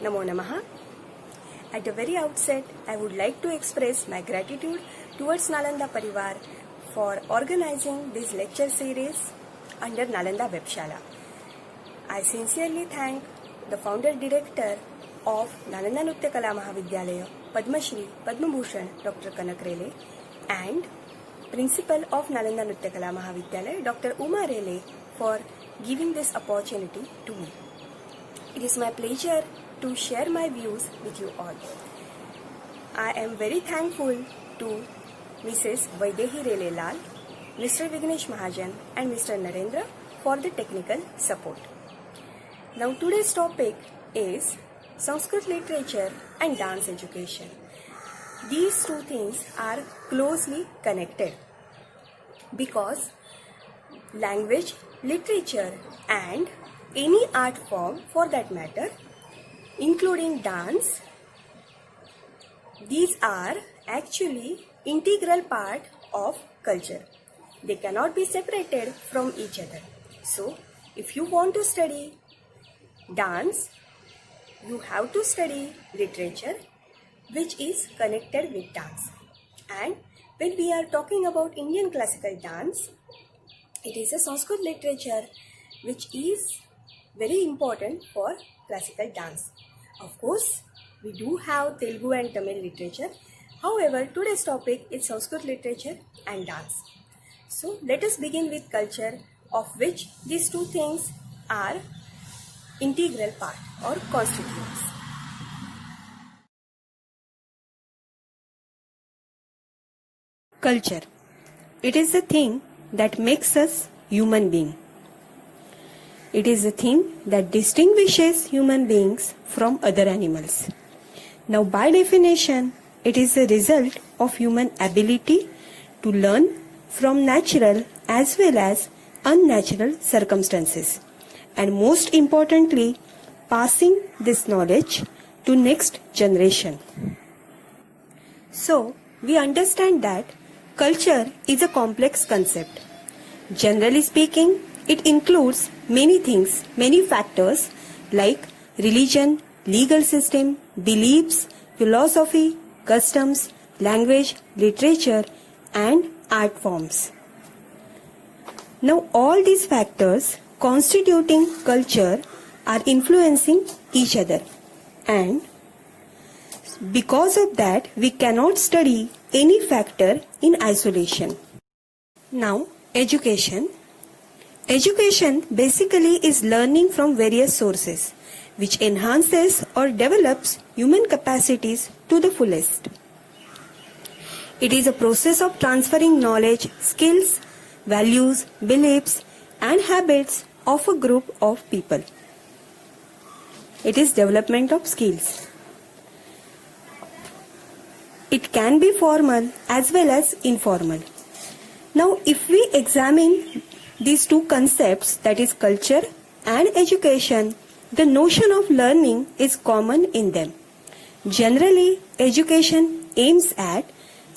Namo Namaha. At the very outset, I would like to express my gratitude towards Nalanda Parivar for organizing this lecture series under Nalanda Webshala. I sincerely thank the founder director of Nalanda Nritya Kala Mahavidyalaya, Padma Shri, Padma Bhushan, Dr. Kanak Rele, and Principal of Nalanda Nritya Kala Mahavidyalaya, Dr. Uma Rele, for giving this opportunity to me. It is my pleasure to share my views with you all. I am very thankful to Mrs. Vaidehi Rele Lal, Mr. Vignesh Mahajan and Mr. Narendra for the technical support. Now today's topic is Sanskrit literature and dance education. These two things are closely connected because language, literature and any art form for that matter, including dance, these are actually integral part of culture. They cannot be separated from each other. So, if you want to study dance, you have to study literature which is connected with dance. And when we are talking about Indian classical dance, it is a Sanskrit literature which is very important for classical dance. Of course, we do have Telugu and Tamil literature. However, today's topic is Sanskrit literature and dance. So, let us begin with culture, of which these two things are integral part or constituents. Culture. It is the thing that makes us human being. It is the thing that distinguishes human beings from other animals. Now, by definition, it is the result of human ability to learn from natural as well as unnatural circumstances, and most importantly, passing this knowledge to next generation. So, we understand that culture is a complex concept. Generally speaking, it includes many things, many factors like religion, legal system, beliefs, philosophy, customs, language, literature, and art forms. Now, all these factors constituting culture are influencing each other, and because of that, we cannot study any factor in isolation. Now, education. Education basically is learning from various sources, which enhances or develops human capacities to the fullest. It is a process of transferring knowledge, skills, values, beliefs, and habits of a group of people. It is development of skills. It can be formal as well as informal. Now, if we examine these two concepts, that is culture and education, the notion of learning is common in them. Generally, education aims at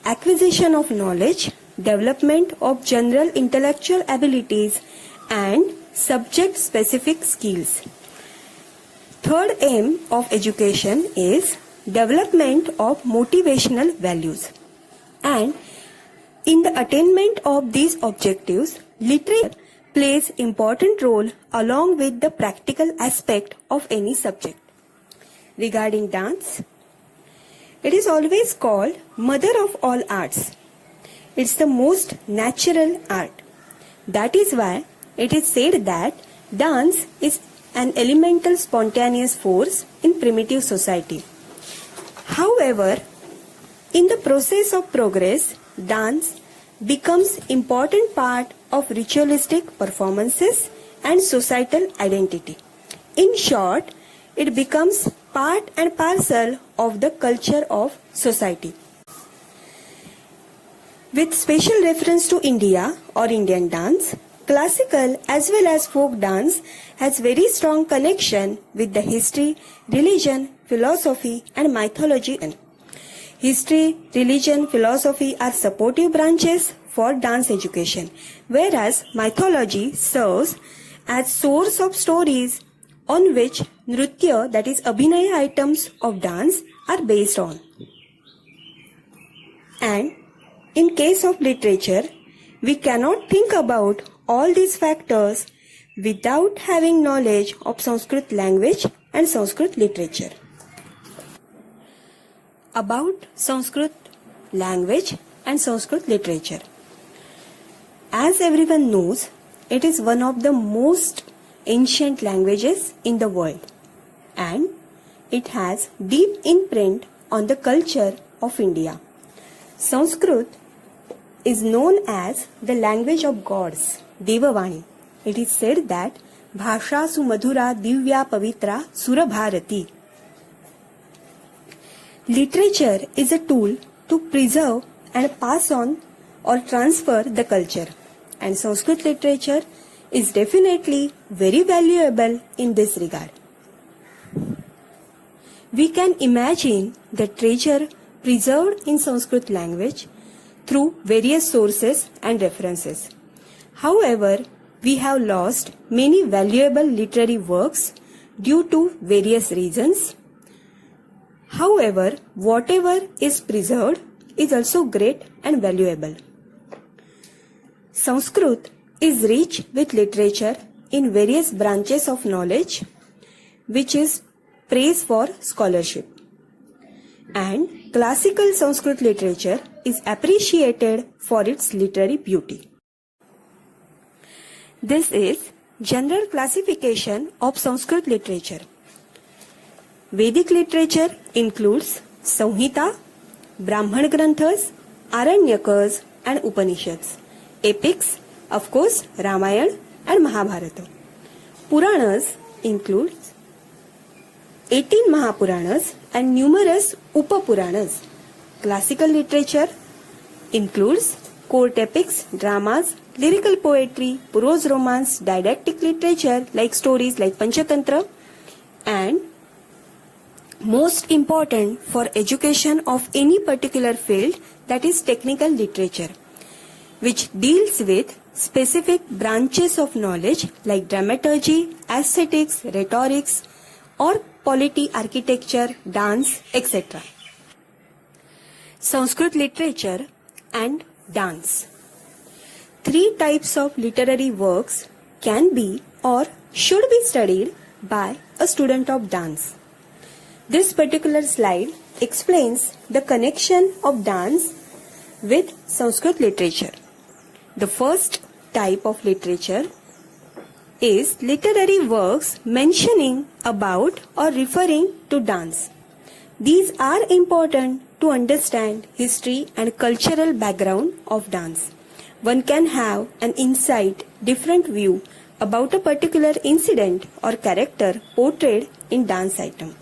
acquisition of knowledge, development of general intellectual abilities, and subject-specific skills. Third aim of education is development of motivational values. And in the attainment of these objectives, literature plays important role along with the practical aspect of any subject. Regarding dance, it is always called mother of all arts. It's the most natural art. That is why it is said that dance is an elemental spontaneous force in primitive society. However, in the process of progress, dance becomes important part of ritualistic performances and societal identity. In short, it becomes part and parcel of the culture of society. With special reference to India or Indian dance, classical as well as folk dance has very strong connection with the history, religion, philosophy and mythology. History, religion, philosophy are supportive branches for dance education, whereas mythology serves as source of stories, on which nritya, that is abhinaya items of dance, are based on. And in case of literature, we cannot think about all these factors without having knowledge of Sanskrit language and Sanskrit literature. About Sanskrit language and Sanskrit literature. As everyone knows, it is one of the most ancient languages in the world, and it has deep imprint on the culture of India. Sanskrit is known as the language of gods, Devavani. It is said that Bhasha Sumadhura Divya Pavitra Surabharati. Literature is a tool to preserve and pass on or transfer the culture, and Sanskrit literature is definitely very valuable in this regard. We can imagine the treasure preserved in Sanskrit language through various sources and references. However, we have lost many valuable literary works due to various reasons. However, whatever is preserved is also great and valuable. Sanskrit is rich with literature in various branches of knowledge, which is praise for scholarship. And classical Sanskrit literature is appreciated for its literary beauty. This is general classification of Sanskrit literature. Vedic literature includes Samhita, Brahman Granthas, Aranyakas and Upanishads. Epics, of course, Ramayana and Mahabharata. Puranas includes 18 Mahapuranas and numerous Upapuranas. Classical literature includes court epics, dramas, lyrical poetry, prose romance, didactic literature like stories like Panchatantra, and most important for education of any particular field, that is technical literature, which deals with specific branches of knowledge like dramaturgy, aesthetics, rhetorics, or polity, architecture, dance, etc. Sanskrit literature and dance. 3 types of literary works can be or should be studied by a student of dance. This particular slide explains the connection of dance with Sanskrit literature. The first type of literature is literary works mentioning about or referring to dance. These are important to understand history and cultural background of dance. One can have an insight, different view about a particular incident or character portrayed in dance item.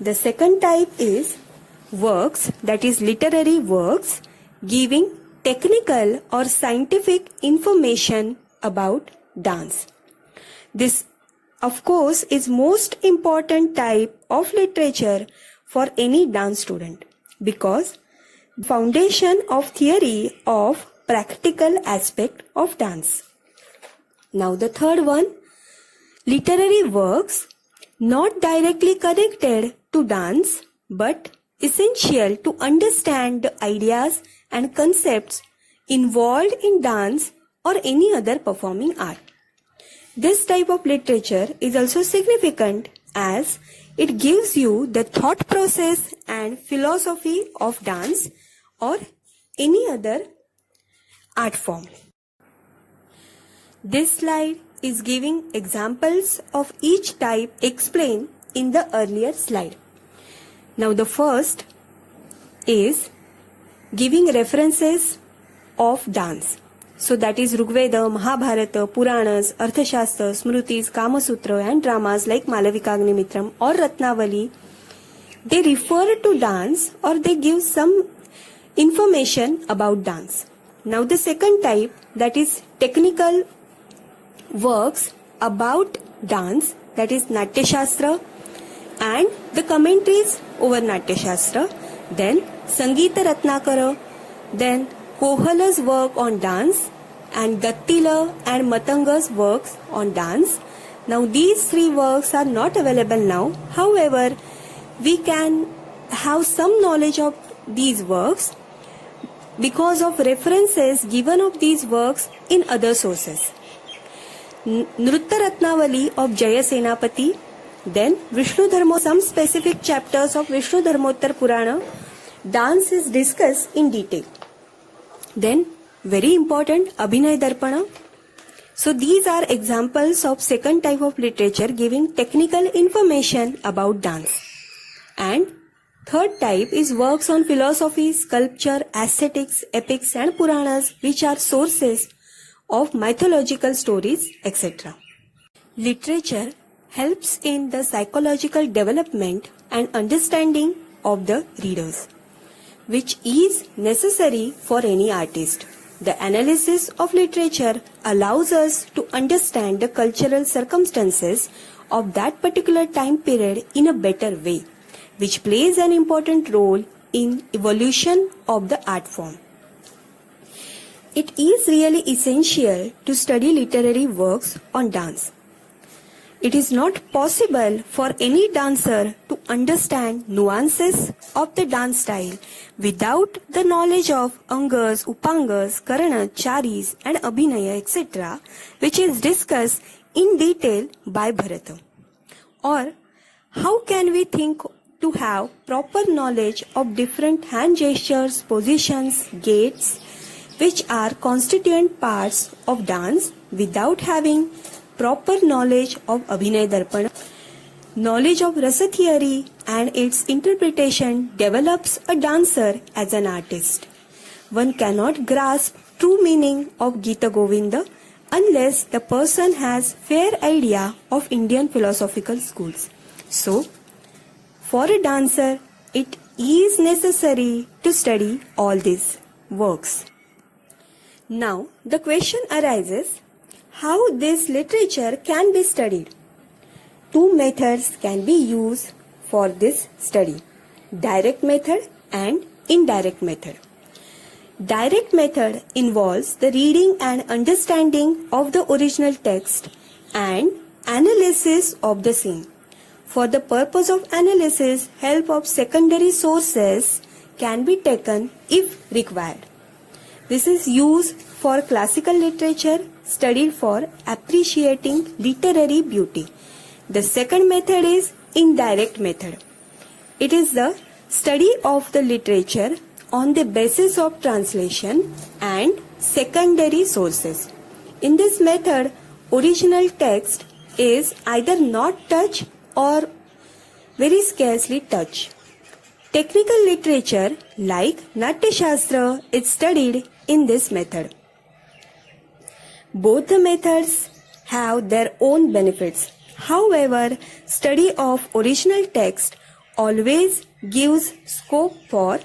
The second type is works, that is literary works giving technical or scientific information about dance. This, of course, is most important type of literature for any dance student, because the foundation of theory of practical aspect of dance. Now the third one, literary works not directly connected to dance but essential to understand the ideas and concepts involved in dance or any other performing art. This type of literature is also significant as it gives you the thought process and philosophy of dance or any other art form. This slide is giving examples of each type explained in the earlier slide. Now the first is giving references of dance. So that is Rigveda, Mahabharata, Puranas, Arthashastra, Smrutis, Kama Sutra and dramas like Malavikagnimitram or Ratnavali. They refer to dance or they give some information about dance. Now the second type, that is technical works about dance, that is Natya Shastra and the commentaries over Natya Shastra, then Sangeeta Ratnakara, then Kohala's work on dance and Dattila and Matanga's works on dance, Now these three works are not available now. However, we can have some knowledge of these works because of references given of these works in other sources. Nritya Ratnavali of Jaya Senapati, then Vishnu Dharmo, some specific chapters of Vishnu Dharmottar Purana, dance is discussed in detail. Then very important, Abhinay Darpana. So these are examples of second type of literature giving technical information about dance. And third type is works on philosophy, sculpture, aesthetics, epics and Puranas, which are sources of mythological stories, etc. Literature helps in the psychological development and understanding of the readers, which is necessary for any artist. The analysis of literature allows us to understand the cultural circumstances of that particular time period in a better way, which plays an important role in evolution of the art form. It is really essential to study literary works on dance. It is not possible for any dancer to understand nuances of the dance style without the knowledge of Angas, Upangas, Karana, Charis and Abhinaya, etc., which is discussed in detail by Bharata. Or how can we think to have proper knowledge of different hand gestures, positions, gaits, which are constituent parts of dance without having proper knowledge of Abhinay Darpana? Knowledge of Rasa theory and its interpretation develops a dancer as an artist. One cannot grasp true meaning of Gita Govinda unless the person has fair idea of Indian philosophical schools. So, for a dancer, it is necessary to study all these works. Now, the question arises, how this literature can be studied? Two methods can be used for this study: direct method and indirect method. Direct method involves the reading and understanding of the original text and analysis of the same. For the purpose of analysis, help of secondary sources can be taken if required. This is used for classical literature studied for appreciating literary beauty. The second method is indirect method. It is the study of the literature on the basis of translation and secondary sources. In this method, original text is either not touched or very scarcely touched. Technical literature like Natya Shastra is studied in this method. Both the methods have their own benefits. However, study of original text always gives scope for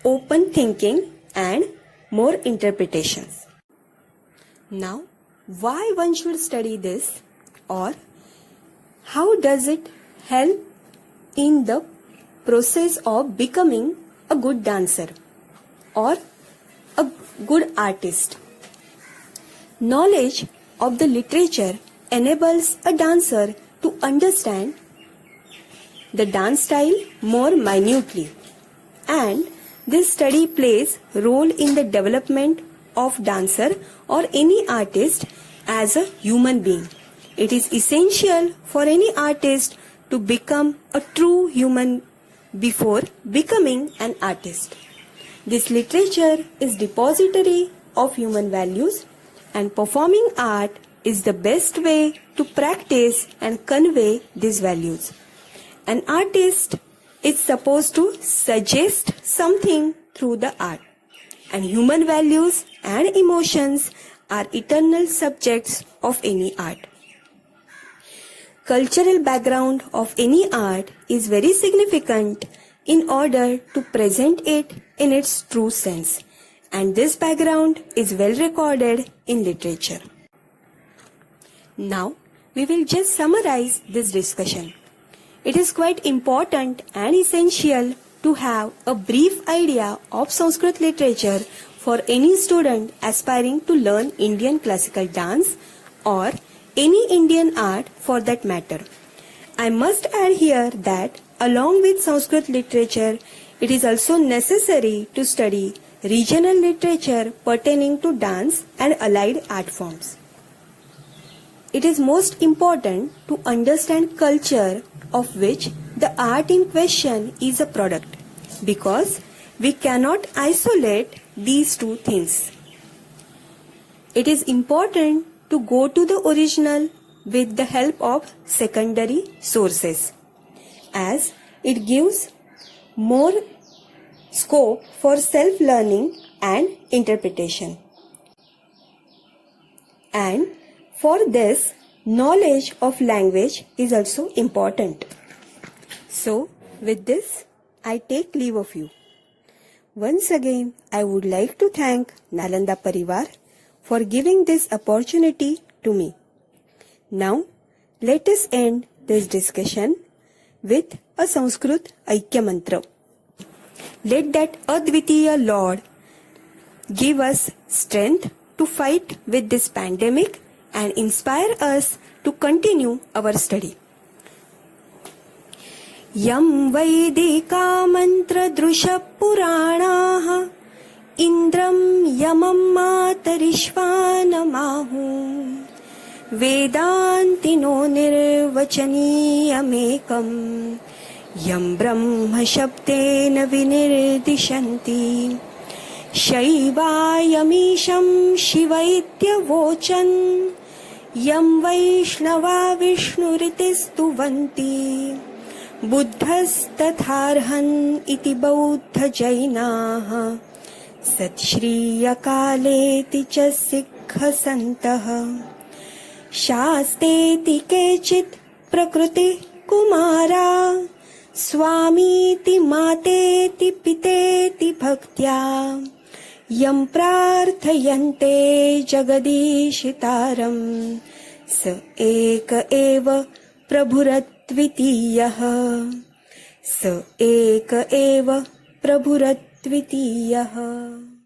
open thinking and more interpretations. Now, why one should study this, or how does it help in the process of becoming a good dancer or a good artist? Knowledge of the literature enables a dancer to understand the dance style more minutely, and this study plays role in the development of dancer or any artist as a human being. It is essential for any artist to become a true human before becoming an artist. This literature is depository of human values, and performing art is the best way to practice and convey these values. An artist is supposed to suggest something through the art, and human values and emotions are eternal subjects of any art. Cultural background of any art is very significant in order to present it in its true sense, and this background is well recorded in literature. Now, we will just summarize this discussion. It is quite important and essential to have a brief idea of Sanskrit literature for any student aspiring to learn Indian classical dance or any Indian art for that matter. I must add here that along with Sanskrit literature, it is also necessary to study regional literature pertaining to dance and allied art forms. It is most important to understand culture of which the art in question is a product, because we cannot isolate these two things. It is important to go to the original with the help of secondary sources, as it gives more scope for self-learning and interpretation. And for this, knowledge of language is also important. So, with this, I take leave of you. Once again, I would like to thank Nalanda Parivar for giving this opportunity to me. Now, let us end this discussion with a Sanskrit Aikya Mantra. Let that Advitiya Lord give us strength to fight with this pandemic and inspire us to continue our study. Yam Vaidika Mantra Drusha Puranaha Indram Yamam Matarishvanamahu Vedantino Nirvachaniyamekam Yam Brahma Shabdena Vinirdishanti Shaivayamisham Shivaitya Vochan Yam Vaishnava Vishnuritistuvanti Buddhastatharhan iti Bauddha Jainaha Satshriyakaleti cha Sikha Santaha Shasteti kechit Prakriti Kumara Swamiti Mateti Piteti Bhaktya Yam Prarthayante Jagadishitaram Sa Eka Eva Prabhuratvidiyah Sa Eka Eva Prabhuratvidiyah